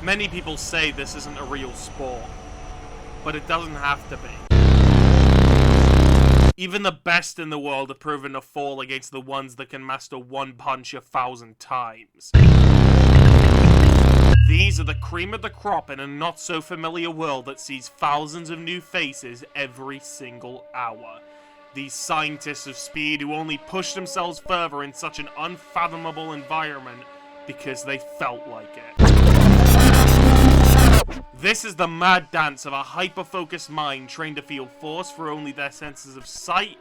Many people say this isn't a real sport, but it doesn't have to be. Even the best in the world have proven to fall against the ones that can master one punch 1,000 times. These are the cream of the crop in a not-so-familiar world that sees thousands of new faces every single hour. These scientists of speed who only push themselves further in such an unfathomable environment because they felt like it. This is the mad dance of a hyper-focused mind trained to feel force through only their senses of sight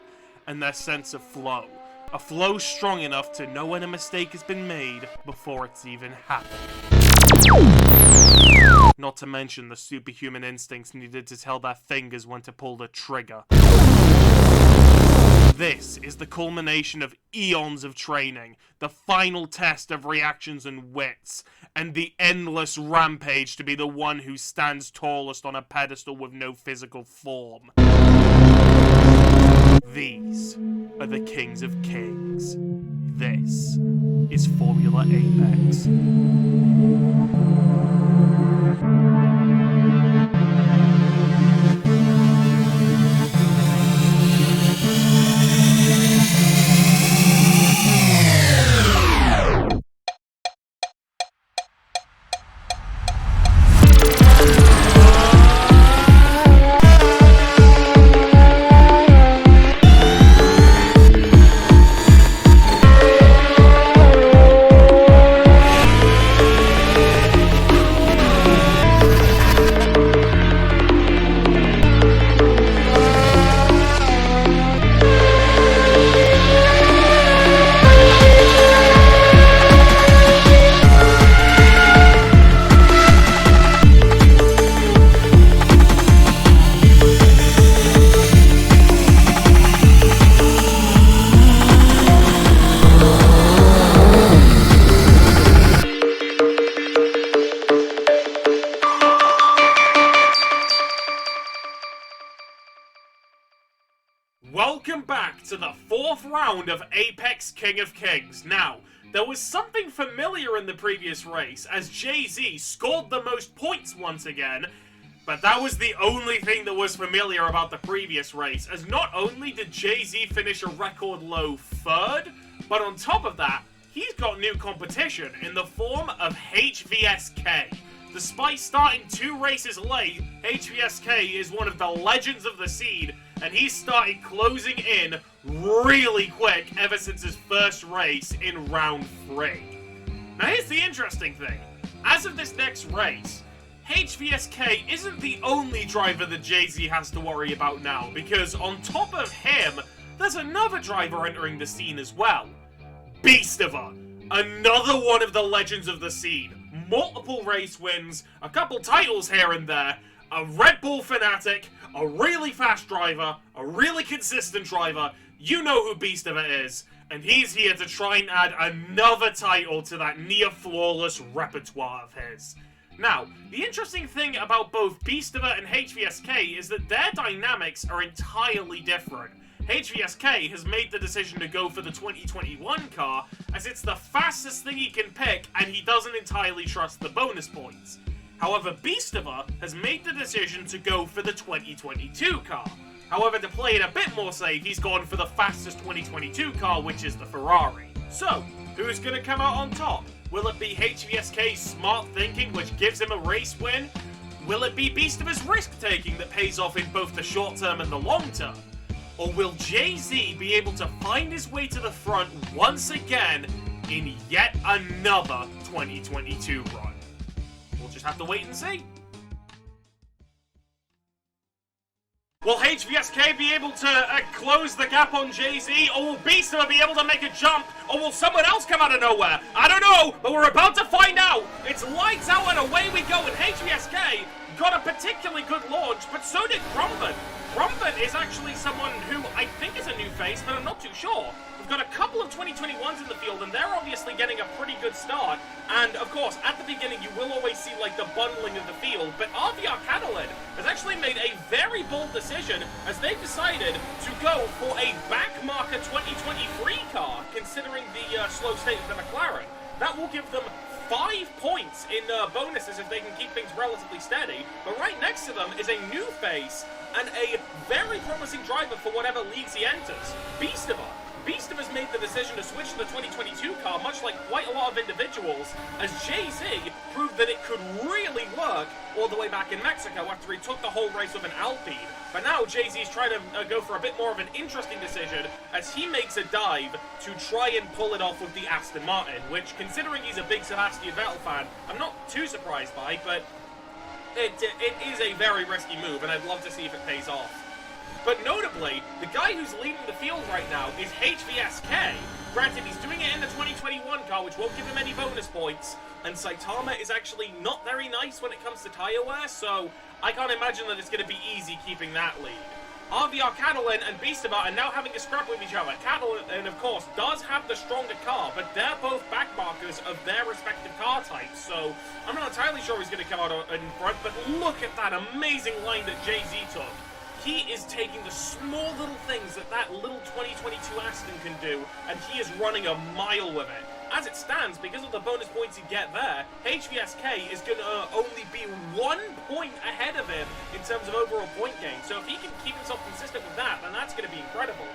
and their sense of flow. A flow strong enough to know when a mistake has been made before it's even happened. Not to mention the superhuman instincts needed to tell their fingers when to pull the trigger. This is the culmination of eons of training, the final test of reactions and wits, and the endless rampage to be the one who stands tallest on a pedestal with no physical form. These are the Kings of Kings. This is Formula Apex. Welcome back to the 4th round of Apex King of Kings. Now, there was something familiar in the previous race, as Jay-Z scored the most points once again, but that was the only thing that was familiar about the previous race, as not only did Jay-Z finish a record low 3rd, but on top of that, he's got new competition in the form of HVSK. Despite starting 2 races late, HVSK is one of the legends of the scene, and he's started closing in really quick ever since his first race in round 3. Now here's the interesting thing. As of this next race, HVSK isn't the only driver that Jay-Z has to worry about now, because on top of him, there's another driver entering the scene as well. Beastiva, another one of the legends of the scene. Multiple race wins, a couple titles here and there, a Red Bull fanatic, a really fast driver, a really consistent driver. You know who Beastiva is, and he's here to try and add another title to that near-flawless repertoire of his. Now, the interesting thing about both Beastiva and HVSK is that their dynamics are entirely different. HVSK has made the decision to go for the 2021 car, as it's the fastest thing he can pick, and he doesn't entirely trust the bonus points. However, Beastiva has made the decision to go for the 2022 car. However, to play it a bit more safe, he's gone for the fastest 2022 car, which is the Ferrari. So, who's going to come out on top? Will it be HVSK's smart thinking, which gives him a race win? Will it be Beastiva's risk-taking that pays off in both the short term and the long term? Or will Jay-Z be able to find his way to the front once again in yet another 2022 run? We'll just have to wait and see. Will HVSK be able to close the gap on Jay-Z, or will Beastiva be able to make a jump, or will someone else come out of nowhere? I don't know, but we're about to find out. It's lights out and away we go, and HVSK got a particularly good launch, but so did Crumben. Crumben is actually someone who I think is a new face, but I'm not too sure. We've got a couple of 2021s in the field, and they're obviously getting a pretty good start. And, of course, at the beginning, you will always see, like, the bundling of the field. But RVR Catalan has actually made a very bold decision as they've decided to go for a backmarker 2023 car, considering the slow state of the McLaren. That will give them 5 points in bonuses if they can keep things relatively steady, but right next to them is a new face and a very promising driver for whatever leagues he enters, Beastiva. Beastiva's made the decision to switch to the 2022 car, much like quite a lot of individuals, as Jay-Z proved that it could really work all the way back in Mexico after he took the whole race with an Alpine. But now Jay-Z's trying to go for a bit more of an interesting decision as he makes a dive to try and pull it off with the Aston Martin, which, considering he's a big Sebastian Vettel fan, I'm not too surprised by, but it is a very risky move, and I'd love to see if it pays off. But notably, the guy who's leading the field right now is HVSK. Granted, he's doing it in the 2021 car, which won't give him any bonus points, and Saitama is actually not very nice when it comes to tyre wear, so I can't imagine that it's going to be easy keeping that lead. RVR Catalan and Beastiva are now having a scrap with each other. Catalan, of course, does have the stronger car, but they're both backmarkers of their respective car types, so I'm not entirely sure he's going to come out in front, but look at that amazing line that Jay-Z took. He is taking the small little things that little 2022 Aston can do, and he is running a mile with it. As it stands, because of the bonus points you get there, HVSK is going to only be 1 point ahead of him in terms of overall point gain. So if he can keep himself consistent with that, then that's going to be incredible.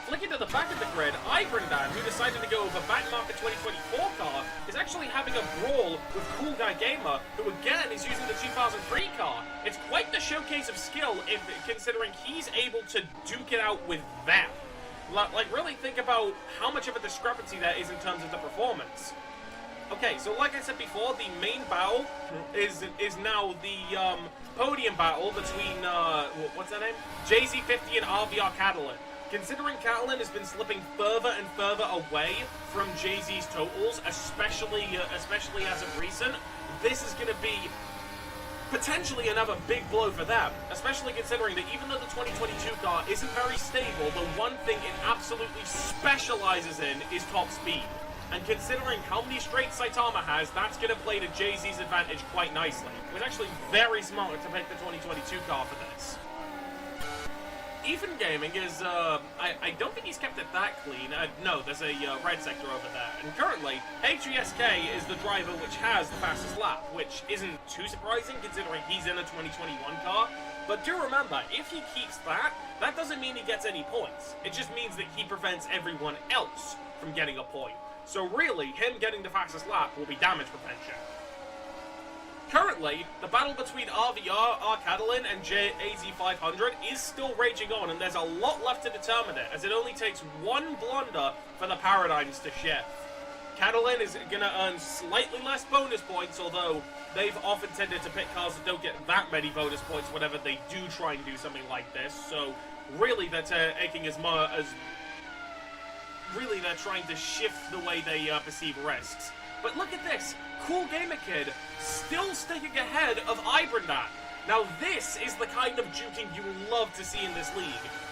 Flicking to the back of the grid, Ibrandan, who decided to go with a backmarker 2024 car, is actually having a brawl with Cool Guy Gamer, who again is using the 2003 car. It's quite the showcase of skill, considering he's able to duke it out with them. Like, really think about how much of a discrepancy there is in terms of the performance. Okay, so like I said before, the main battle is now the podium battle between, what's that name? JZ50 and RVR Catalan. Considering Catalan has been slipping further and further away from Jay-Z's totals, especially as of recent, this is going to be potentially another big blow for them, especially considering that even though the 2022 car isn't very stable, the one thing it absolutely specializes in is top speed. And considering how many straights Saitama has, that's going to play to Jay-Z's advantage quite nicely. It was actually very smart to pick the 2022 car for this. Even Gaming is, I don't think he's kept it that clean. No, there's a red sector over there. And currently, HVSK is the driver which has the fastest lap, which isn't too surprising considering he's in a 2021 car. But do remember, if he keeps that, that doesn't mean he gets any points. It just means that he prevents everyone else from getting a point. So really, him getting the fastest lap will be damage prevention. Currently, the battle between RVR, Catalan, and AZ500 is still raging on, and there's a lot left to determine it, as it only takes one blunder for the paradigms to shift. Catalan is going to earn slightly less bonus points, although they've often tended to pick cars that don't get that many bonus points whenever they do try and do something like this, so really they're taking as much as... Really, they're trying to shift the way they perceive risks. But look at this! Cool Gamer Kid still sticking ahead of Ibrandan. Now this is the kind of juking you love to see in this league.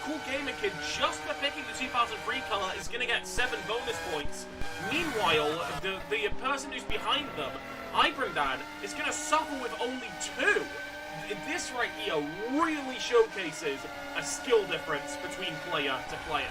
Cool Gamer Kid, just for picking the 2003 car, is going to get 7 bonus points. Meanwhile, the person who's behind them, Ibrandan, is going to suffer with only 2. This right here really showcases a skill difference between player to player.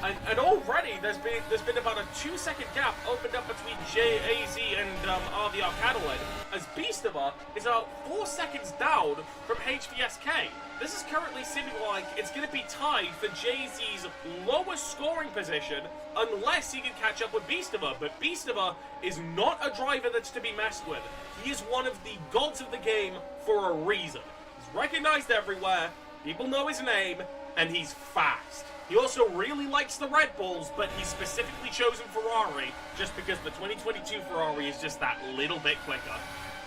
And already there's been about a 2-second gap opened up between JAZ and RVR Catalan, as Beastiva is about 4 seconds down from HVSK. This is currently seeming like it's going to be tied for Jay-Z's lowest scoring position unless he can catch up with Beastiva. But Beastiva is not a driver that's to be messed with. He is one of the gods of the game for a reason. He's recognized everywhere, people know his name, and he's fast. He also really likes the Red Bulls, but he's specifically chosen Ferrari just because the 2022 Ferrari is just that little bit quicker.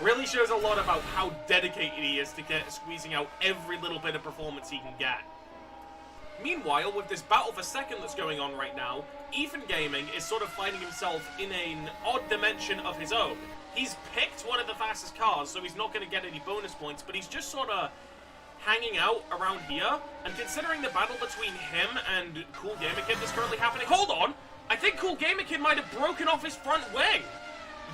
Really shows a lot about how dedicated he is to squeezing out every little bit of performance he can get. Meanwhile, with this battle for second that's going on right now, Ethan Gaming is sort of finding himself in an odd dimension of his own. He's picked one of the fastest cars, so he's not going to get any bonus points, but he's just sort of hanging out around here, and considering the battle between him and Cool Gamer Kid that's currently happening... Hold on! I think Cool Gamer Kid might have broken off his front wing!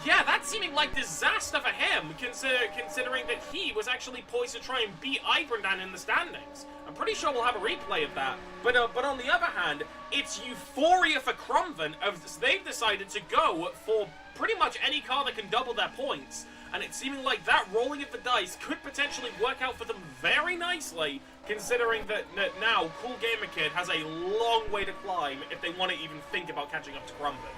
Yeah, that's seeming like disaster for him, considering that he was actually poised to try and beat Ibrandan in the standings. I'm pretty sure we'll have a replay of that. But on the other hand, it's euphoria for Crumvin as they've decided to go for pretty much any car that can double their points. And it's seeming like that rolling of the dice could potentially work out for them very nicely, considering that now Cool Gamer Kid has a long way to climb if they want to even think about catching up to Crumvin.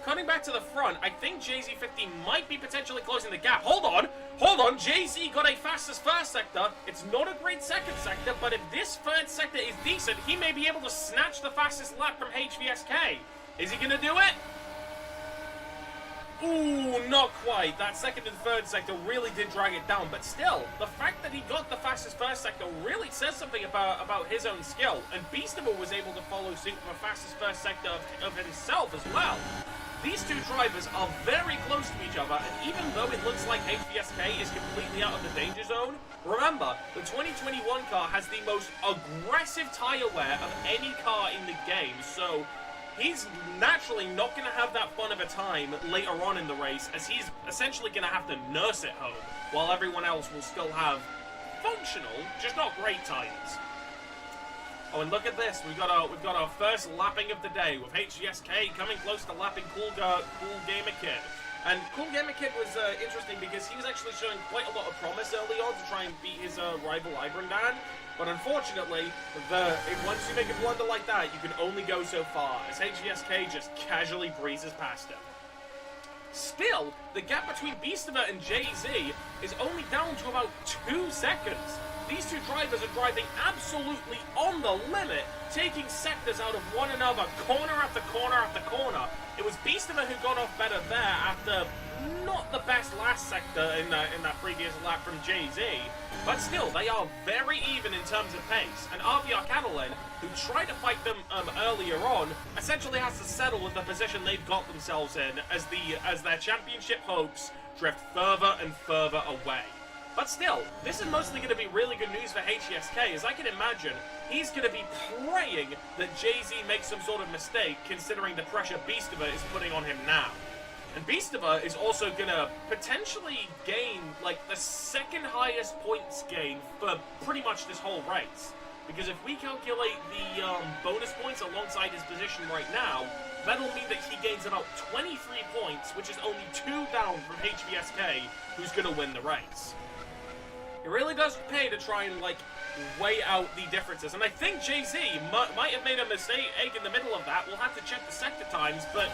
Cutting back to the front, I think JZ50 might be potentially closing the gap. Hold on, JZ got a fastest first sector. It's not a great second sector, but if this third sector is decent, he may be able to snatch the fastest lap from HVSK. Is he going to do it? Ooh, not quite. That second and third sector really did drag it down, but still, the fact that he got the fastest first sector really says something about his own skill, and Beastiva was able to follow suit with the fastest first sector of himself as well. These two drivers are very close to each other, and even though it looks like HVSK is completely out of the danger zone, remember, the 2021 car has the most aggressive tyre wear of any car in the game, so he's naturally not going to have that fun of a time later on in the race, as he's essentially going to have to nurse it home, while everyone else will still have functional, just not great tyres. Oh, and look at this. We've got our first lapping of the day with HVSK coming close to lapping Cool Gamer Kid. And Cool Gamer Kid was interesting because he was actually showing quite a lot of promise early on to try and beat his rival Ibrandan. But unfortunately, once you make a blunder like that, you can only go so far, as HVSK just casually breezes past him. Still, the gap between Beastiva and JZ is only down to about 2 seconds. These two drivers are driving absolutely on the limit, taking sectors out of one another, corner after corner after corner. It was Beastiva who got off better there after not the best last sector in that previous lap from JZ, but still, they are very even in terms of pace. And RVR Catalan, who tried to fight them earlier on, essentially has to settle with the position they've got themselves in as their championship hopes drift further and further away. But still, this is mostly going to be really good news for HVSK, as I can imagine he's going to be praying that JZ makes some sort of mistake, considering the pressure Beastiva is putting on him now. And Beastiva is also going to potentially gain, like, the second highest points gain for pretty much this whole race. Because if we calculate the bonus points alongside his position right now, that'll mean that he gains about 23 points, which is only 2 down from HVSK, who's going to win the race. It really does pay to try and, like, weigh out the differences. And I think JZ might have made a mistake in the middle of that. We'll have to check the sector times. But,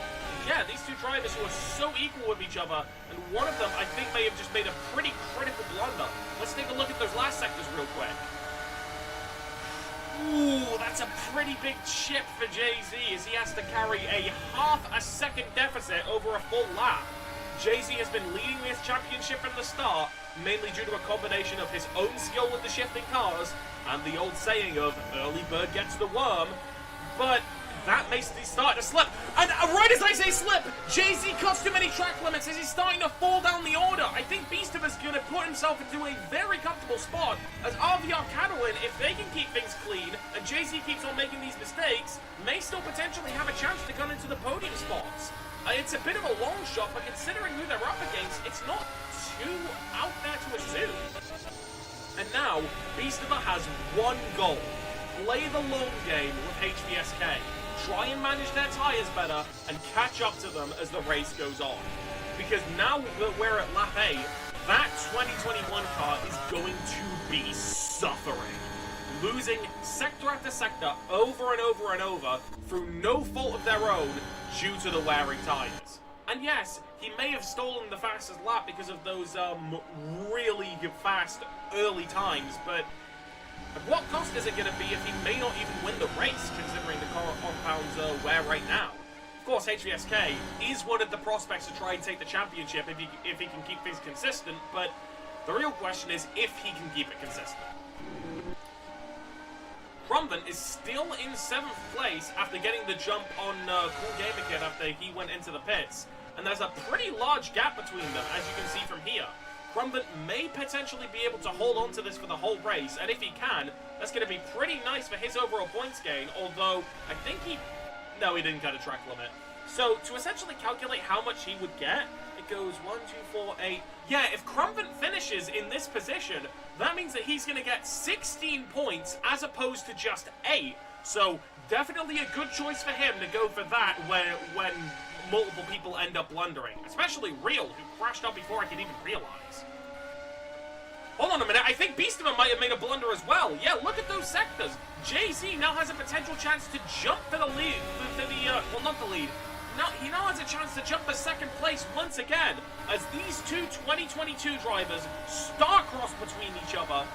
yeah, these two drivers who are so equal with each other, and one of them, I think, may have just made a pretty critical blunder. Let's take a look at those last sectors real quick. Ooh, that's a pretty big chip for JZ, as he has to carry a half a second deficit over a full lap. JZ has been leading this championship from the start, mainly due to a combination of his own skill with the shifting cars and the old saying of early bird gets the worm, but that makes the start to slip. And right as I say slip, JZ cuts too many track limits as he's starting to fall down the order. I think Beastiva's going to put himself into a very comfortable spot, as RVR Catalan, if they can keep things clean and JZ keeps on making these mistakes, may still potentially have a chance to come into the podium spots. It's a bit of a long shot, but considering who they're up against, it's not too out there to assume. And now, Beastiva has one goal. Play the long game with HVSK. Try and manage their tyres better and catch up to them as the race goes on. Because now that we're at lap 8, that 2021 car is going to be suffering. Losing sector after sector over and over and over through no fault of their own due to the wearing tyres. And yes, he may have stolen the fastest lap because of those really fast early times, but at what cost is it going to be if he may not even win the race, considering the compound's wear right now? Of course, HVSK is one of the prospects to try and take the championship if he can keep things consistent, but the real question is if he can keep it consistent. Crumvin is still in 7th place after getting the jump on Cool Gamer Kid after he went into the pits. And there's a pretty large gap between them, as you can see from here. Crumvin may potentially be able to hold on to this for the whole race, and if he can, that's going to be pretty nice for his overall points gain, although I think no, he didn't cut a track limit. So, to essentially calculate how much he would get, it goes 1, 2, 4, 8. Yeah, if Crumpin finishes in this position, that means that he's going to get 16 points as opposed to just 8. So, definitely a good choice for him to go for that when multiple people end up blundering. Especially Real, who crashed out before I could even realize. Hold on a minute, I think Beastiva might have made a blunder as well. Yeah, look at those sectors. Jay-Z now has a potential chance to jump for the lead, well, not the lead. No, he now has a chance to jump for second place once again, as these two 2022 drivers star-cross between each other,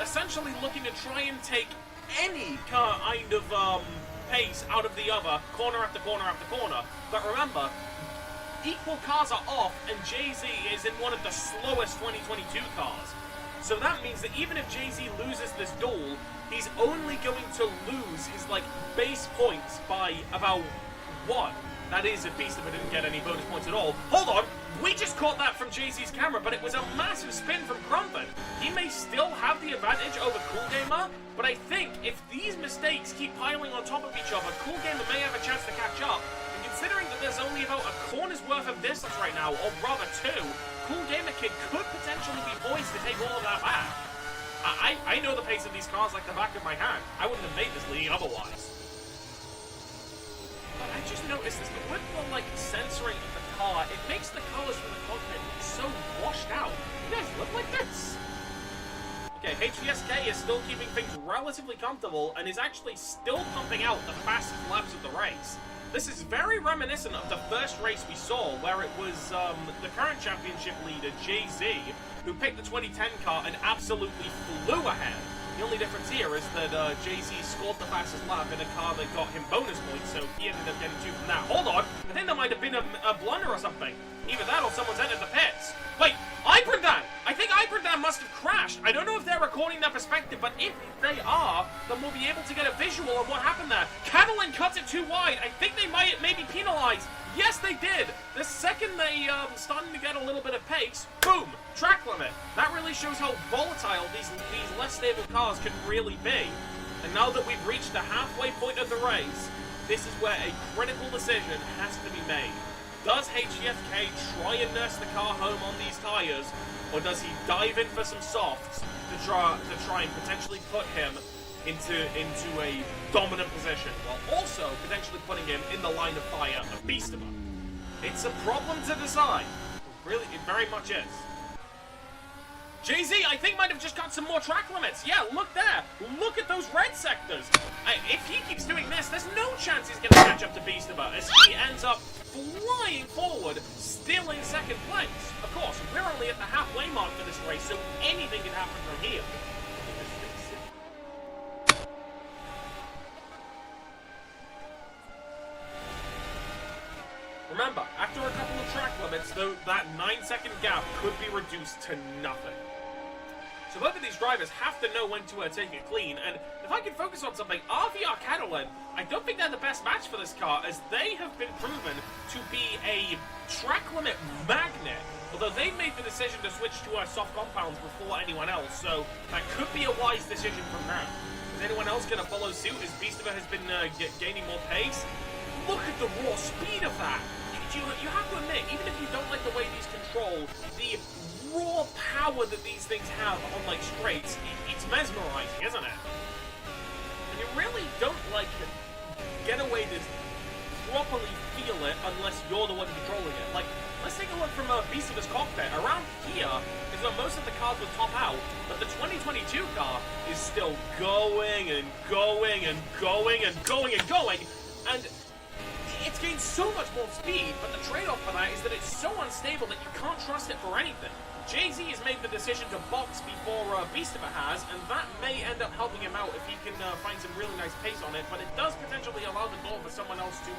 essentially looking to try and take any kind of pace out of the other, corner after corner after corner. But remember, equal cars are off, and Jay-Z is in one of the slowest 2022 cars. So that means that even if Jay-Z loses this duel, he's only going to lose his, base points by about 1. That is, if Beastiva didn't get any bonus points at all. Hold on! We just caught that from Jay-Z's camera, but it was a massive spin from Crumpin. He may still have the advantage over Cool Gamer, but I think if these mistakes keep piling on top of each other, Cool Gamer may have a chance to catch up. And considering that there's only about a corner's worth of distance right now, or rather 2, Cool Gamer Kid could potentially be poised to take all of that back. I know the pace of these cars like the back of my hand. I wouldn't have made this lead otherwise. But I just noticed this, with the, censoring of the car, it makes the colors from the cockpit look so washed out. You guys look like this? Okay, HVSK is still keeping things relatively comfortable and is actually still pumping out the fastest laps of the race. This is very reminiscent of the first race we saw, where it was the current championship leader, Jay-Z, who picked the 2010 car and absolutely flew ahead. The only difference here is that Jay-Z scored the fastest lap in a car that got him bonus points, so he ended up getting 2 from that. Hold on! I think there might have been a blunder or something. Either that or someone's entered the pits. Wait! Iperdan! I think Iperdan must have crashed. I don't know if they're recording their perspective, but if they are, then we'll be able to get a visual of what happened there. Catalan cuts it too wide. I think they might be penalized. Yes, they did! The second they started to get a little bit of pace, boom! Track limit. That really shows how volatile these less stable cars can really be. And now that we've reached the halfway point of the race, this is where a critical decision has to be made. Does HVSK try and nurse the car home on these tyres, or does he dive in for some softs to try and potentially put him into a dominant position, while also potentially putting him in the line of fire of Beastiva? It's a problem to decide. Really, it very much is. Jay-Z, I think, might have just got some more track limits. Yeah, look there. Look at those red sectors. If he keeps doing this, there's no chance he's going to catch up to Beastiva, as he ends up flying forward, still in second place. Of course, we're only at the halfway mark for this race, so anything can happen from here. Remember, after a couple of track limits, though, that 9-second gap could be reduced to nothing. So both of these drivers have to know when to take it clean, and if I can focus on something, RVR Catalan, I don't think they're the best match for this car, as they have been proven to be a track limit magnet, although they made the decision to switch to soft compounds before anyone else, so that could be a wise decision from them. Is anyone else going to follow suit, as Beastiva has been gaining more pace? Look at the raw speed of that! You have to admit, even if you don't like the way these control, the raw power that these things have on straights, it's mesmerizing, isn't it? And you really don't get away to properly feel it unless you're the one controlling it. Let's take a look from Beastiva's cockpit. Around here is where most of the cars would top out, but the 2022 car is still going and going and going and going and going, and it's gained so much more speed, but the trade-off for that is that it's so unstable that you can't trust it for anything. Jay-Z has made the decision to box before Beastiva has, and that may end up helping him out if he can find some really nice pace on it, but it does potentially allow the door for someone else to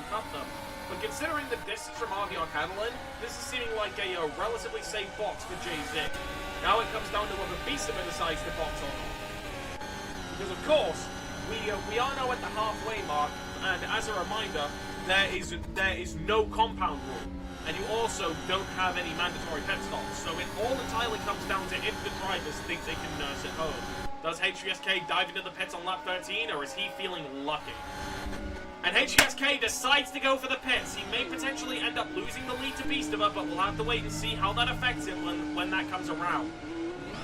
cut them. But considering the distance from RVR Catalan, this is seeming like a relatively safe box for Jay-Z. Now it comes down to whether Beastiva decides to box or not. Because of course, we are now at the halfway mark, and as a reminder, there is no compound rule, and you also don't have any mandatory pit stops, so it all entirely comes down to if the drivers think they can nurse it home. Does HVSK dive into the pits on lap 13, or is he feeling lucky? And HVSK decides to go for the pits. He may potentially end up losing the lead to Beastiva, but we'll have to wait and see how that affects him when that comes around.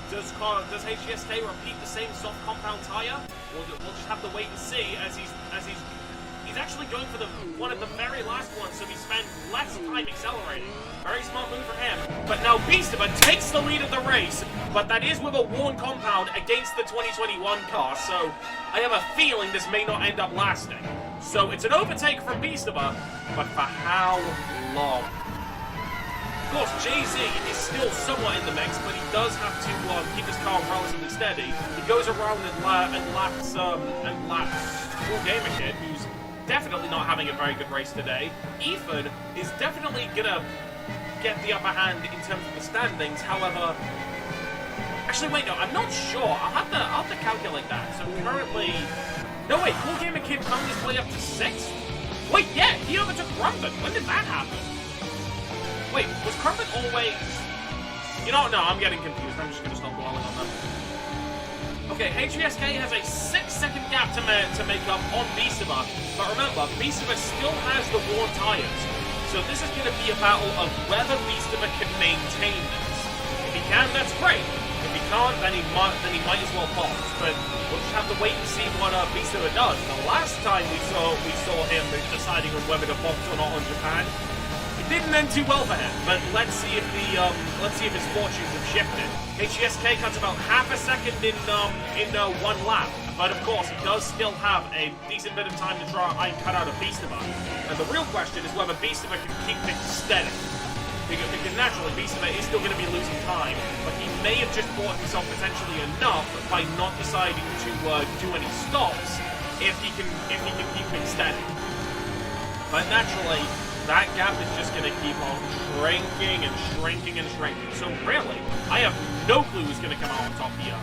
Does HVSK repeat the same soft compound tire? We'll just have to wait and see as he's actually going for one of the very last ones, so he spends less time accelerating. Very smart move from him. But now Beastiva takes the lead of the race, but that is with a worn compound against the 2021 car, so I have a feeling this may not end up lasting. So it's an overtake from Beastiva, but for how long? Of course, Jay-Z is still somewhat in the mix, but he does have to keep his car relatively steady. He goes around and laps Cool Gamer Kid, who's definitely not having a very good race today. Ethan is definitely gonna get the upper hand in terms of the standings. However, actually, wait, no, I'm not sure. I'll have to calculate that. So currently, no wait, Cool Gamer Kid found his way up to 6th. Wait, yeah, he overtook Crumpet. When did that happen? Wait, was Crumpet always? You know, no, I'm getting confused. I'm just gonna stop dwelling on that. Okay, HVSK has a 6-second gap to make up on Beastiva, but remember, Beastiva still has the worn tires, so this is going to be a battle of whether Beastiva can maintain this. If he can, that's great. If he can't, then he might as well box. But we'll just have to wait and see what Beastiva does. The last time we saw him deciding on whether to box or not on Japan, it didn't end too well for him. But let's see if his fortunes have shifted. HVSK cuts about half a second in one lap, but of course he does still have a decent bit of time to try and cut out of Beastiva. And the real question is whether Beastiva can keep things steady. Because naturally Beastiva is still going to be losing time, but he may have just bought himself potentially enough by not deciding to do any stops if he can keep things steady. But naturally, that gap is just going to keep on shrinking and shrinking and shrinking. So really, I have no clue who's going to come out on top here.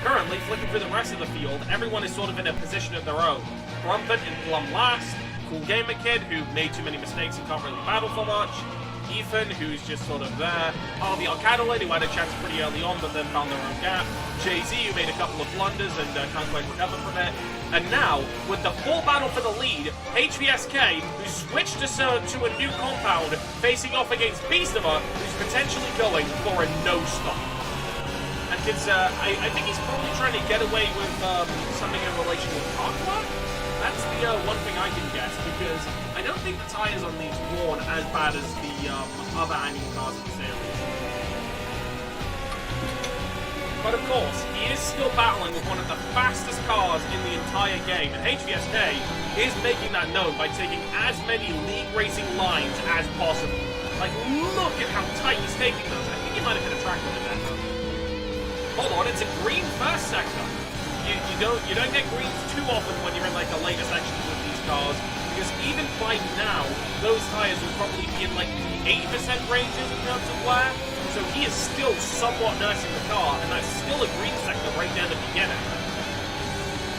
Currently, flicking through the rest of the field, everyone is sort of in a position of their own. Crumpet and Plum last, Cool Gamer Kid, who made too many mistakes and can't really battle for much, Ethan, who's just sort of there, the Arcadolite, who had a chance pretty early on but then found their own gap, Jay-Z, who made a couple of blunders and can't quite recover from it, and now, with the full battle for the lead, HVSK, who switched to a new compound, facing off against Beastiva, who's potentially going for a no-stop. And it's, I think he's probably trying to get away with something in relation with Aqua. That's the one thing I can guess, because I don't think the tires on these worn as bad as the other annual cars in the series. But of course, he is still battling with one of the fastest cars in the entire game, and HVSK is making that known by taking as many league racing lines as possible. Like, look at how tight he's taking those. I think he might have hit a track limit there. Hold on, it's a green first sector. You don't get greens too often when you're in like the later sections with these cars, because even by now, those tires will probably be in like the 80% ranges in terms of wear. So he is still somewhat nursing the car, and that's still a green sector right there at the beginning.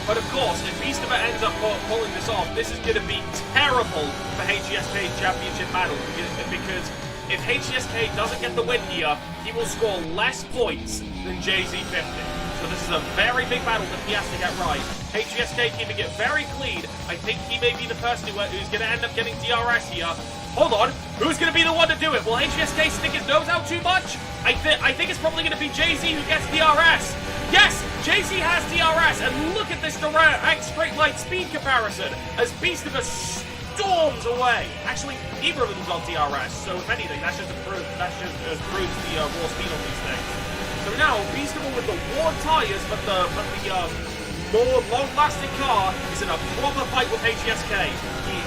But of course, if Beastiva ends up pulling this off, this is going to be terrible for HVSK's championship battle, because if HVSK doesn't get the win here, he will score less points than Jay-Z 50. So this is a very big battle that he has to get right. HVSK keeping it very clean. I think he may be the person who's going to end up getting DRS here. Hold on, who's going to be the one to do it? Will HVSK stick his nose out too much? I think it's probably going to be Jay-Z who gets DRS. Yes, Jay-Z has DRS, and look at this direct straight line speed comparison as Beastiva storms away. Actually, neither of them got DRS, so if anything, that just improves the raw speed on these things. So now, Beastiva with the worn tires, but the more long-lasting car is in a proper fight with HVSK.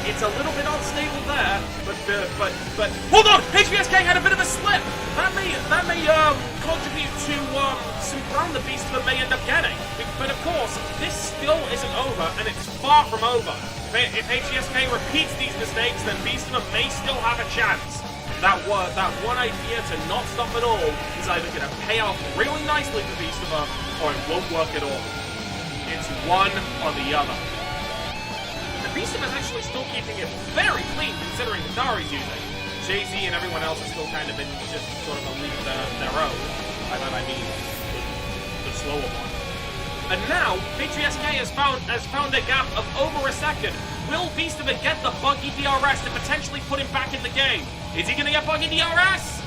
It's a little bit unstable there, but hold on! HVSK had a bit of a slip. That may contribute to some ground the Beastiva may end up getting. But of course, this still isn't over, and it's far from over. If HVSK repeats these mistakes, then Beastiva may still have a chance. That one idea to not stop at all is either going to pay off really nicely for Beastiva, or it won't work at all. It's one or the other. And Beastiva is actually still keeping it very clean considering the car he's using. Jay-Z and everyone else are still kind of in just sort of a league of their own. By that I mean the slower one. And now, HVSK has found a gap of over a second. will Beastiva get the buggy DRS to potentially put him back in the game? Is he going to get buggy DRS?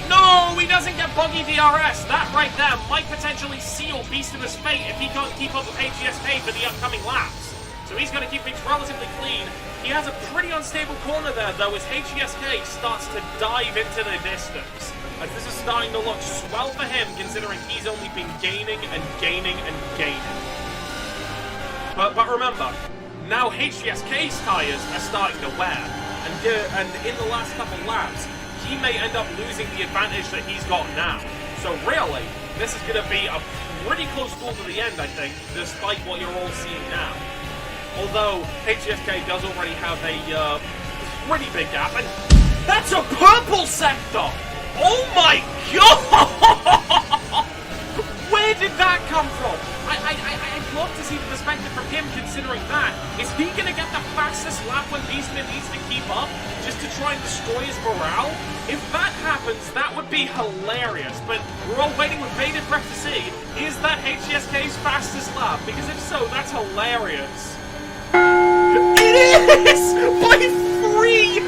No, he doesn't get buggy DRS. That right there might potentially seal Beastiva's fate if he can't keep up with HVSK for the upcoming laps. So he's going to keep things relatively clean. He has a pretty unstable corner there, though, as HVSK starts to dive into the distance. As this is starting to look swell for him, considering he's only been gaining and gaining and gaining. But remember, now HVSK's tyres are starting to wear, and in the last couple laps, he may end up losing the advantage that he's got now. So really, this is going to be a pretty close duel to the end, I think, despite what you're all seeing now. Although HVSK does already have a pretty big gap, and that's a purple sector! Oh my god! Where did that come from? I'd love to see the perspective from him considering that. Is he going to get the fastest lap when Beastiva needs to keep up, just to try and destroy his morale? If that happens, that would be hilarious, but we're all waiting with bated breath to see, is that HVSK's fastest lap? Because if so, that's hilarious. It is! By 0.003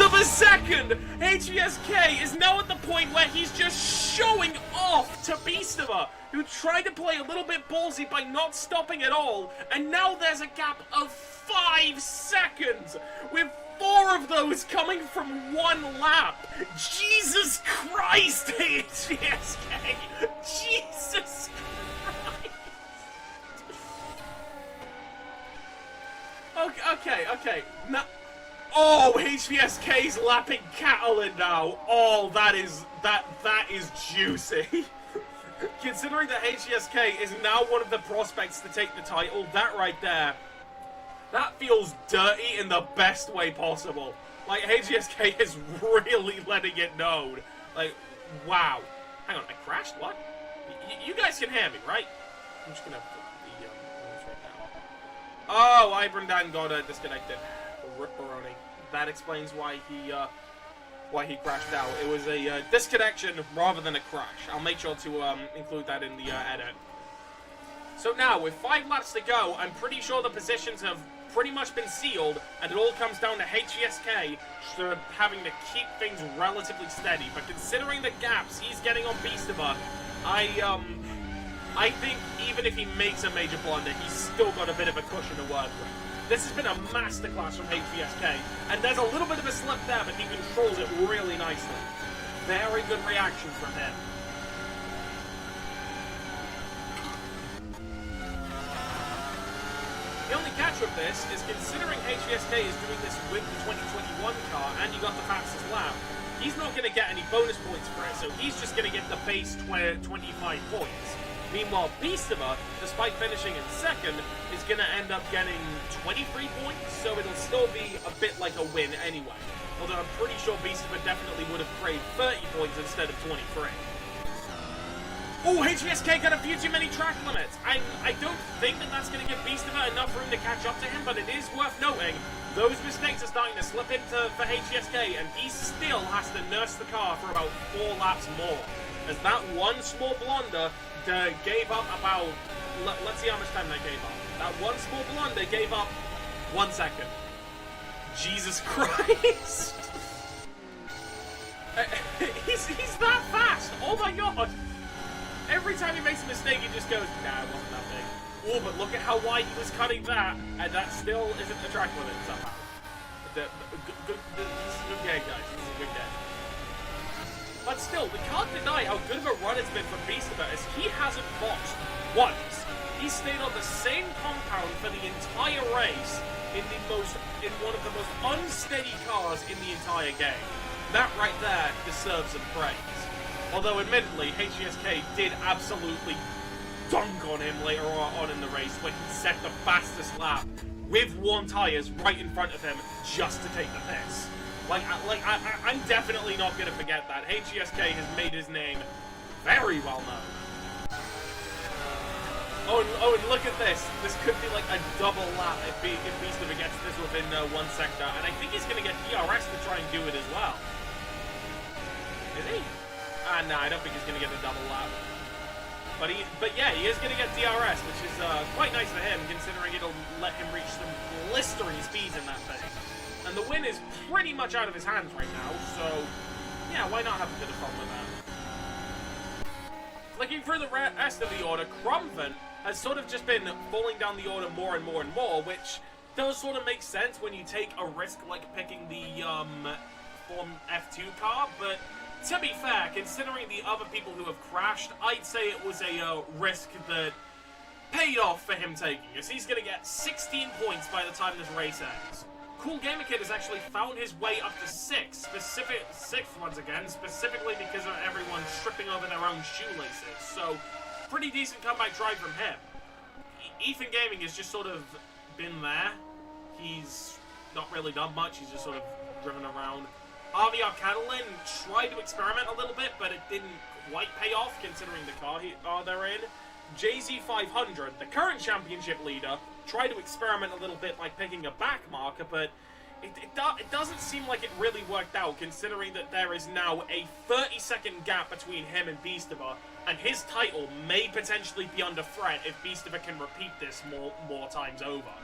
of a second! HVSK is now at the point where he's just showing off to Beastiva, who tried to play a little bit ballsy by not stopping at all, and now there's a gap of 5 seconds, with 4 of those coming from 1 lap. Jesus Christ, HVSK! Jesus Christ! Okay. Now, oh, HVSK's lapping Catalan now. Oh, that is juicy. Considering that HVSK is now one of the prospects to take the title, that right there, that feels dirty in the best way possible. Like, HVSK is really letting it known. Like, wow. Hang on, I crashed? What? You guys can hear me, right? I'm just gonna put the noise right now. Oh, Ibrandan got disconnected. Ripperoni. That explains why he crashed out. It was a disconnection rather than a crash. I'll make sure to include that in the edit. So now, with 5 laps to go, I'm pretty sure the positions have pretty much been sealed, and it all comes down to HVSK having to keep things relatively steady. But considering the gaps he's getting on Beastiva, I think even if he makes a major blunder, he's still got a bit of a cushion to work with. This has been a masterclass from HVSK, and there's a little bit of a slip there, but he controls it really nicely. Very good reaction from him. The only catch with this is considering HVSK is doing this with the 2021 car, and he got the fastest lap, he's not going to get any bonus points for it, so he's just going to get the base 25 points. Meanwhile, Beastiva, despite finishing in second, is going to end up getting 23 points, so it'll still be a bit like a win anyway. Although I'm pretty sure Beastiva definitely would have craved 30 points instead of 23. Oh, HVSK got a few too many track limits. I don't think that that's going to give Beastiva enough room to catch up to him, but it is worth noting those mistakes are starting to slip into for HVSK, and he still has to nurse the car for about 4 laps more. As that one small blunder gave up about, let's see how much time that gave up. That one small blunder gave up 1 second. Jesus Christ! he's that fast! Oh my god! Every time he makes a mistake, he just goes, nah, it wasn't that big. Oh, but look at how wide he was cutting that, and that still isn't the track limit somehow. This is a good game, guys. This is a good game. But still, we can't deny how good of a run it's been from Beastiva, as he hasn't boxed once. He stayed on the same compound for the entire race in one of the most unsteady cars in the entire game. That right there deserves some praise. Although, admittedly, HVSK did absolutely dunk on him later on in the race when he set the fastest lap with worn tires right in front of him just to take the piss. I'm definitely not going to forget that. HVSK has made his name very well known. Oh, and look at this. This could be like a double lap if Beastiva gets this within 1 sector. And I think he's going to get DRS to try and do it as well. Is he? No, I don't think he's going to get a double lap. But yeah, he is going to get DRS, which is quite nice for him, considering it'll let him reach some blistering speeds in that thing. And the win is pretty much out of his hands right now, so yeah, why not have a bit of fun with that? Flicking through the rest of the order, Crumvin has sort of just been falling down the order more and more and more, which does sort of make sense when you take a risk like picking the Form F2 car, but to be fair, considering the other people who have crashed, I'd say it was a risk that paid off for him taking, as he's going to get 16 points by the time this race ends. Cool Gamer Kid has actually found his way up to sixth once again, specifically because of everyone tripping over their own shoelaces. So, pretty decent comeback drive from him. Ethan Gaming has just sort of been there. He's not really done much, he's just sort of driven around. RVR Catalan tried to experiment a little bit, but it didn't quite pay off considering the car they're in. JZ500, the current championship leader, tried to experiment a little bit by picking a back marker, but it doesn't seem like it really worked out, considering that there is now a 30-second gap between him and Beastiva, and his title may potentially be under threat if Beastiva can repeat this more times over.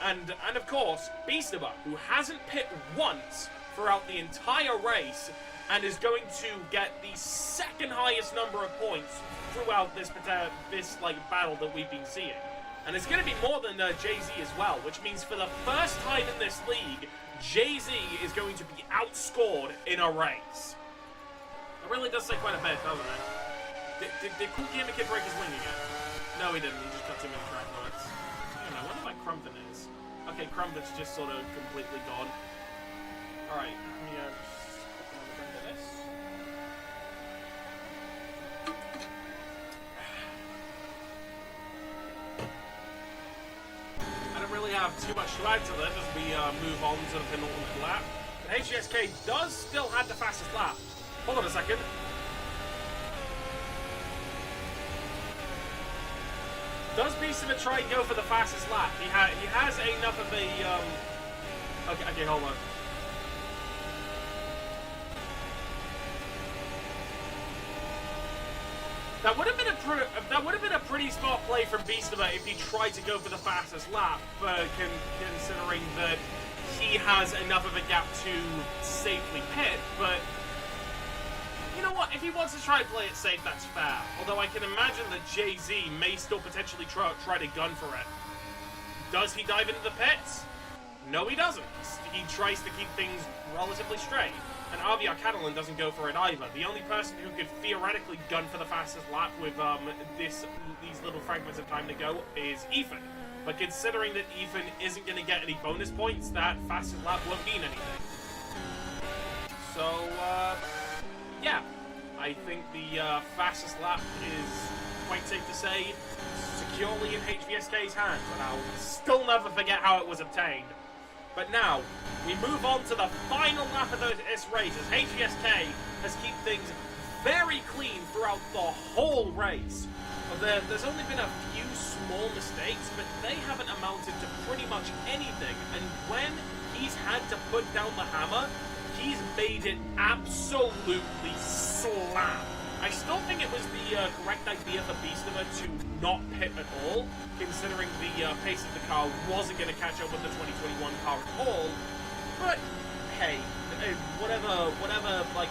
And of course, Beastiva, who hasn't pit once throughout the entire race, and is going to get the second highest number of points throughout this battle that we've been seeing. And it's going to be more than Jay-Z as well, which means for the first time in this league, Jay-Z is going to be outscored in a race. It really does say quite a bit, doesn't it? Did Cool Gamer Kid break his wing again? No, he didn't. He just got too many track marks. I wonder where Crumvin is. Okay, Crumvin's just sort of completely gone. Alright, let me just remember this. I don't really have too much to add to this as we move on to the penultimate lap. But HVSK does still have the fastest lap. Hold on a second. Does Beastiva try and go for the fastest lap? He has enough of a... Okay, hold on. That would have been a pretty smart play from Beastiva if he tried to go for the fastest lap, considering that he has enough of a gap to safely pit. But you know what? If he wants to try and play it safe, that's fair. Although I can imagine that Jay-Z may still potentially try to gun for it. Does he dive into the pits? No, he doesn't. He tries to keep things relatively straight. And RVR Catalan doesn't go for it either. The only person who could theoretically gun for the fastest lap with these little fragments of time to go is Ethan. But considering that Ethan isn't going to get any bonus points, that fastest lap won't mean anything. So, yeah. I think the fastest lap is, quite safe to say, securely in HVSK's hands. And I'll still never forget how it was obtained. But now, we move on to the final lap of this race, as HVSK has kept things very clean throughout the whole race. There's only been a few small mistakes, but they haven't amounted to pretty much anything. And when he's had to put down the hammer, he's made it absolutely slam. I still think it was the correct idea for Beastiva to not pit at all, considering the pace of the car wasn't going to catch up with the 2021 car at all. But hey, whatever, like,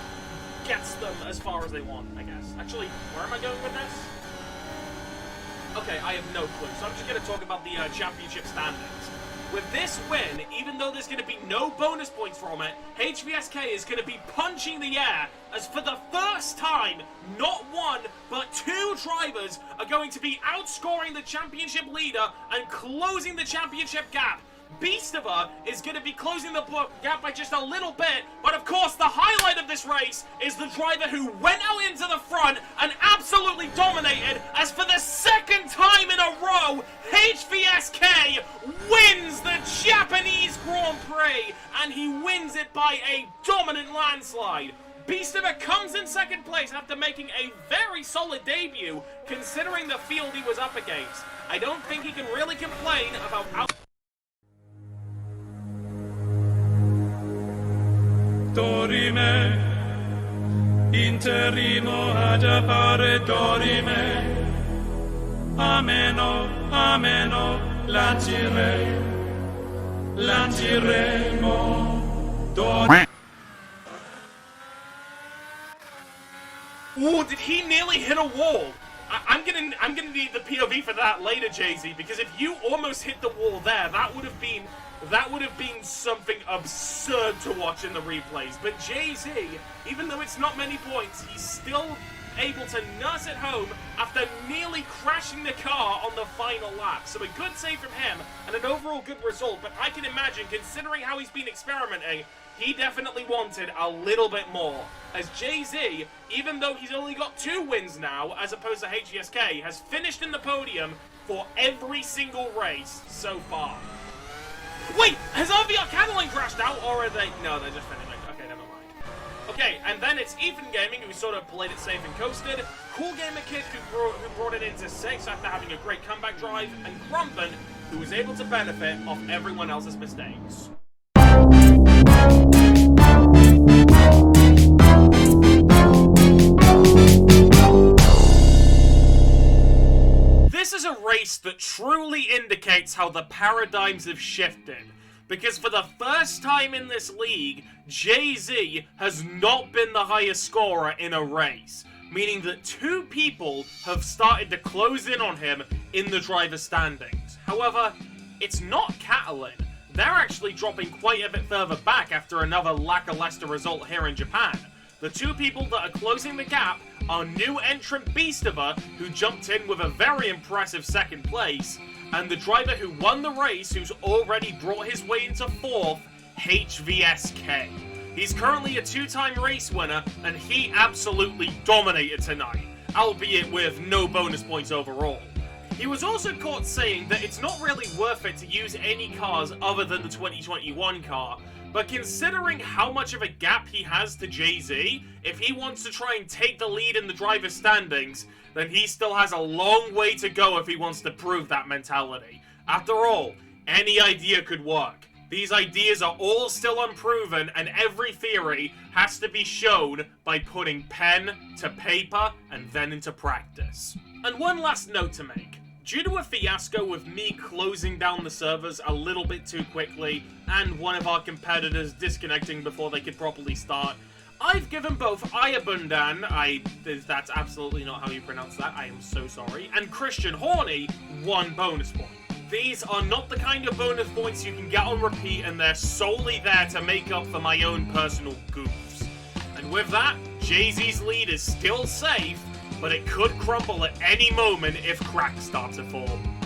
gets them as far as they want, I guess. Actually, where am I going with this? Okay, I have no clue. So I'm just going to talk about the championship standings. With this win, even though there's going to be no bonus points from it, HVSK is going to be punching the air, as for the first time, not one, but two drivers are going to be outscoring the championship leader and closing the championship gap. Beastiva is going to be closing the gap by just a little bit, but of course the highlight of this race is the driver who went out into the front and absolutely dominated, as for the second time in a row, HVSK wins the Japanese Grand Prix, and he wins it by a dominant landslide. Beastiva comes in second place after making a very solid debut, considering the field he was up against. I don't think he can really complain about Dorime interrimo ad appare dorime. Ameno, ameno, lanciremo, dorime. Ooh, did he nearly hit a wall? I'm gonna need the POV for that later, Jay-Z, because if you almost hit the wall there, that would have been something absurd to watch in the replays. But Jay-Z, even though it's not many points, he's still able to nurse it home after nearly crashing the car on the final lap. So a good save from him and an overall good result, but I can imagine, considering how he's been experimenting, he definitely wanted a little bit more. As Jay-Z, even though he's only got 2 wins now, as opposed to HVSK, has finished in the podium for every single race so far. Wait, has RVR Catalan crashed out, or are they... No, they're just finishing. Okay, never mind. Okay, and then it's Ethan Gaming, who sort of played it safe and coasted. Cool Gamer Kid, who brought it into 6 after having a great comeback drive. And Grumpen, who was able to benefit off everyone else's mistakes. This is a race that truly indicates how the paradigms have shifted, because for the first time in this league, Jay-Z has not been the highest scorer in a race, meaning that 2 people have started to close in on him in the driver's standings. However, it's not Catalan. They're actually dropping quite a bit further back after another lackluster result here in Japan. The 2 people that are closing the gap are new entrant Beastiva, who jumped in with a very impressive 2nd place, and the driver who won the race, who's already brought his way into 4th, HVSK. He's currently a 2-time race winner, and he absolutely dominated tonight, albeit with no bonus points overall. He was also caught saying that it's not really worth it to use any cars other than the 2021 car, but considering how much of a gap he has to Jay-Z, if he wants to try and take the lead in the driver's standings, then he still has a long way to go if he wants to prove that mentality. After all, any idea could work. These ideas are all still unproven, and every theory has to be shown by putting pen to paper and then into practice. And one last note to make. Due to a fiasco with me closing down the servers a little bit too quickly, and one of our competitors disconnecting before they could properly start, I've given both Ayabundan, that's absolutely not how you pronounce that, I am so sorry, and Christian Horny 1 bonus point. These are not the kind of bonus points you can get on repeat, and they're solely there to make up for my own personal goofs. And with that, Jay-Z's lead is still safe, but it could crumble at any moment if cracks start to form.